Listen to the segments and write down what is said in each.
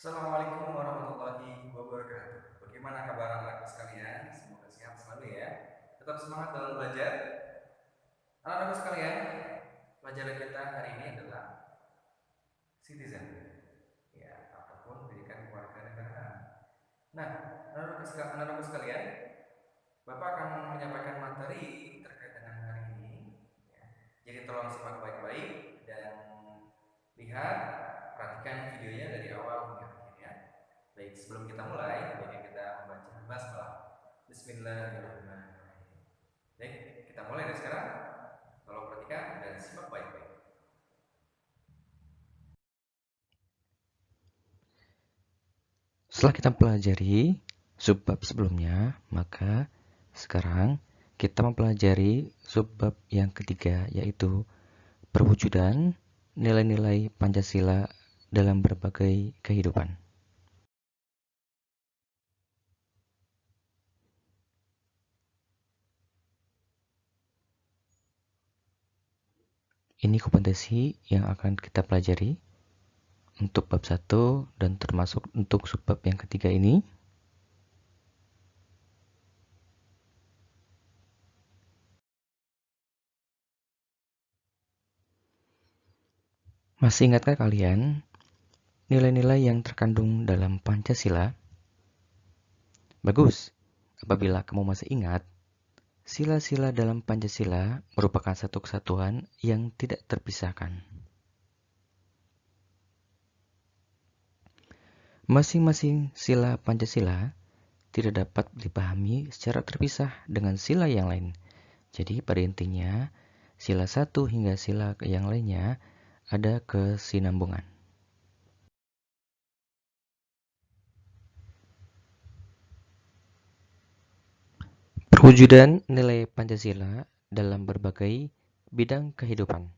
Assalamualaikum warahmatullahi wabarakatuh. Bagaimana kabar anak sekalian? Semoga sehat selalu ya. Tetap semangat dalam belajar. Anak-anak sekalian, pelajaran kita hari ini adalah citizen. Ya, ataupun pendidikan kewarganegaraan. Nah, anak-anak sekalian, Bapak akan menyampaikan materi terkait dengan hari ini. Ya. Jadi tolong simak baik-baik dan lihat, perhatikan videonya dari awal hingga akhir ya. Baik, sebelum kita mulai, baiknya kita membaca basmalah. Bismillahirrahmanirrahim. Baik, kita mulai dari sekarang. Tolong perhatikan dan simak baik-baik. Setelah kita pelajari subbab sebelumnya, maka sekarang kita mempelajari subbab yang ketiga, yaitu perwujudan nilai-nilai Pancasila dalam berbagai kehidupan. Ini kompetensi yang akan kita pelajari untuk bab 1 dan termasuk untuk subbab yang ketiga ini. Masih ingatkah kalian nilai-nilai yang terkandung dalam Pancasila? Bagus. Apabila kamu masih ingat, sila-sila dalam Pancasila merupakan satu kesatuan yang tidak terpisahkan. Masing-masing sila Pancasila tidak dapat dipahami secara terpisah dengan sila yang lain. Jadi pada intinya, sila satu hingga sila yang lainnya ada kesinambungan. Perwujudan nilai Pancasila dalam berbagai bidang kehidupan.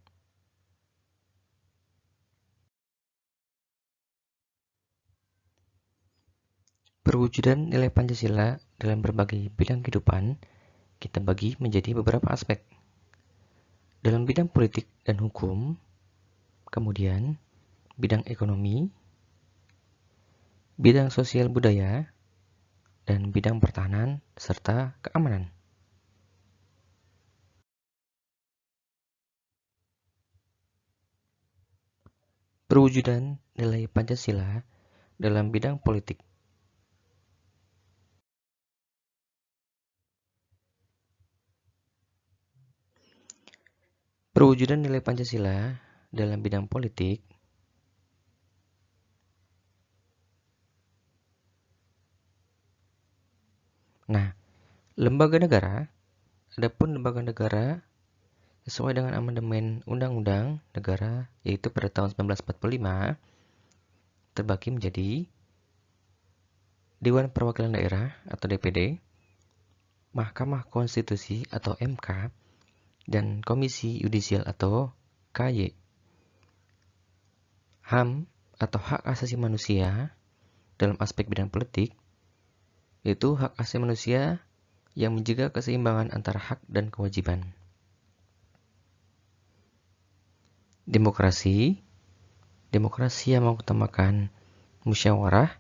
Perwujudan nilai Pancasila dalam berbagai bidang kehidupan kita bagi menjadi beberapa aspek. Dalam bidang politik dan hukum, kemudian bidang ekonomi, bidang sosial budaya, dan bidang pertahanan serta keamanan. Perwujudan nilai Pancasila dalam bidang politik. Perwujudan nilai Pancasila dalam bidang politik Nah, lembaga negara, adapun lembaga negara sesuai dengan amandemen Undang-Undang Negara yaitu pada tahun 1945 terbagi menjadi Dewan Perwakilan Daerah atau DPD, Mahkamah Konstitusi atau MK, dan Komisi Yudisial atau KY. HAM atau Hak Asasi Manusia dalam aspek bidang politik yaitu hak asasi manusia yang menjaga keseimbangan antara hak dan kewajiban. Demokrasi yang mengutamakan musyawarah,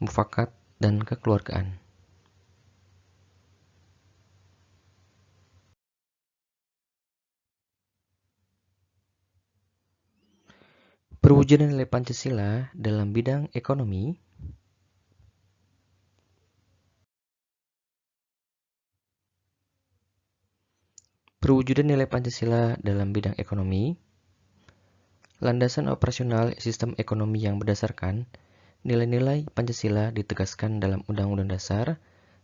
mufakat, dan kekeluargaan. Perwujudan nilai Pancasila dalam bidang ekonomi. Perwujudan nilai Pancasila dalam bidang ekonomi. Landasan operasional sistem ekonomi yang berdasarkan nilai-nilai Pancasila ditegaskan dalam Undang-Undang Dasar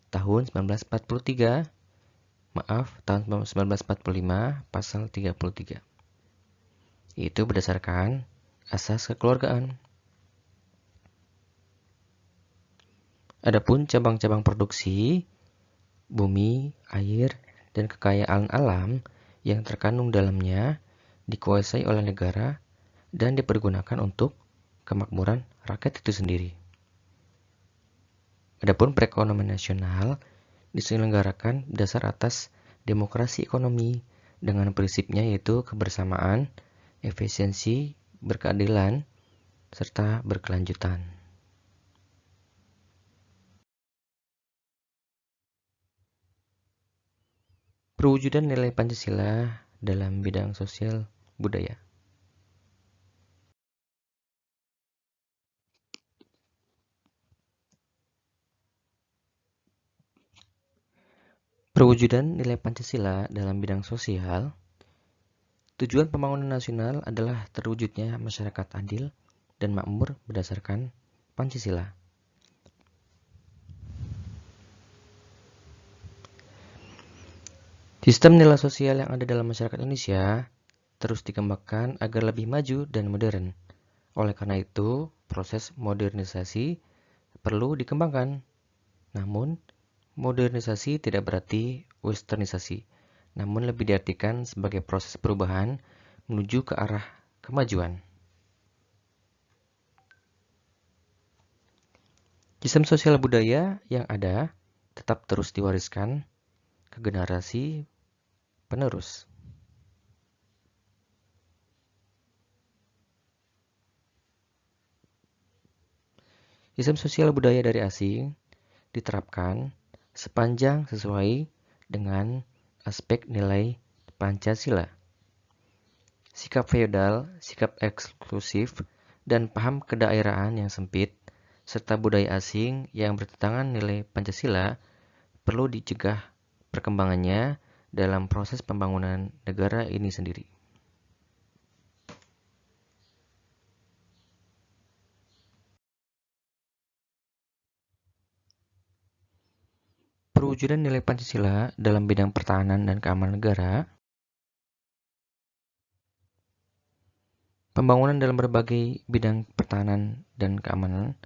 tahun 1945, tahun 1945, pasal 33. Itu berdasarkan asas kekeluargaan. Adapun cabang-cabang produksi, bumi, air, dan kekayaan alam yang terkandung dalamnya dikuasai oleh negara dan dipergunakan untuk kemakmuran rakyat itu sendiri. Adapun perekonomian nasional diselenggarakan berdasar atas demokrasi ekonomi dengan prinsipnya yaitu kebersamaan, efisiensi, berkeadilan, serta berkelanjutan. Perwujudan nilai Pancasila dalam bidang sosial budaya. Perwujudan nilai Pancasila dalam bidang sosial, tujuan pembangunan nasional adalah terwujudnya masyarakat adil dan makmur berdasarkan Pancasila. Sistem nilai sosial yang ada dalam masyarakat Indonesia terus dikembangkan agar lebih maju dan modern. Oleh karena itu, proses modernisasi perlu dikembangkan. Namun, modernisasi tidak berarti westernisasi, namun lebih diartikan sebagai proses perubahan menuju ke arah kemajuan. Sistem sosial budaya yang ada tetap terus diwariskan ke generasi penerus. Sistem sosial budaya dari asing diterapkan sepanjang sesuai dengan aspek nilai Pancasila. Sikap feodal, sikap eksklusif, dan paham kedaerahan yang sempit, serta budaya asing yang bertentangan nilai Pancasila perlu dicegah perkembangannya dalam proses pembangunan negara ini sendiri. Perwujudan nilai Pancasila dalam bidang pertahanan dan keamanan negara. Pembangunan dalam berbagai bidang pertahanan dan keamanan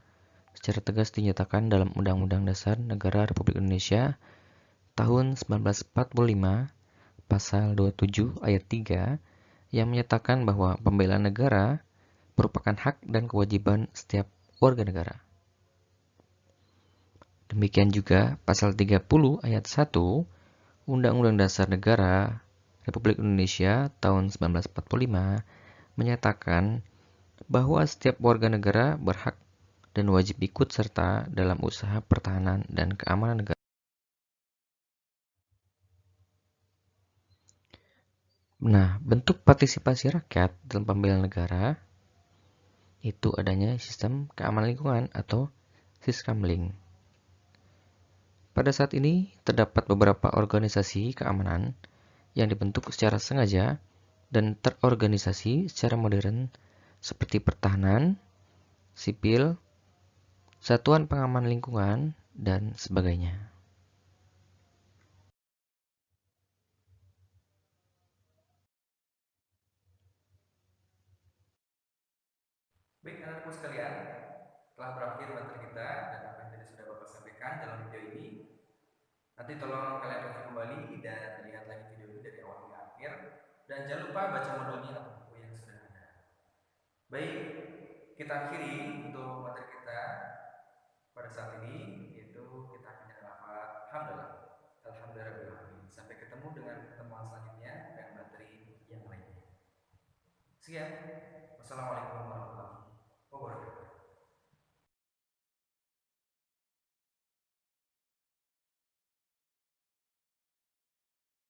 secara tegas dinyatakan dalam Undang-Undang Dasar Negara Republik Indonesia tahun 1945 Pasal 27 Ayat 3 yang menyatakan bahwa pembelaan negara merupakan hak dan kewajiban setiap warga negara. Demikian juga Pasal 30 Ayat 1 Undang-Undang Dasar Negara Republik Indonesia tahun 1945 menyatakan bahwa setiap warga negara berhak dan wajib ikut serta dalam usaha pertahanan dan keamanan negara. Nah, bentuk partisipasi rakyat dalam pembelaan negara itu adanya sistem keamanan lingkungan atau Siskamling. Pada saat ini terdapat beberapa organisasi keamanan yang dibentuk secara sengaja dan terorganisasi secara modern seperti pertahanan, sipil, satuan pengaman lingkungan, dan sebagainya. Baik anak-anakku sekalian, telah berakhir materi kita dan apa yang tadi sudah Bapak sampaikan dalam video ini. Nanti tolong kalian review kembali dan lihat lagi video ini dari awal hingga akhir. Dan jangan lupa baca modulnya atau buku yang sudah ada. Baik, kita akhiri untuk materi kita pada saat ini, yaitu kita akan dengan lafaz Alhamdulillah. Alhamdulillah. Sampai ketemu dengan pertemuan selanjutnya dan materi yang lainnya. Sekian. Wassalamualaikum warahmatullahi wabarakatuh.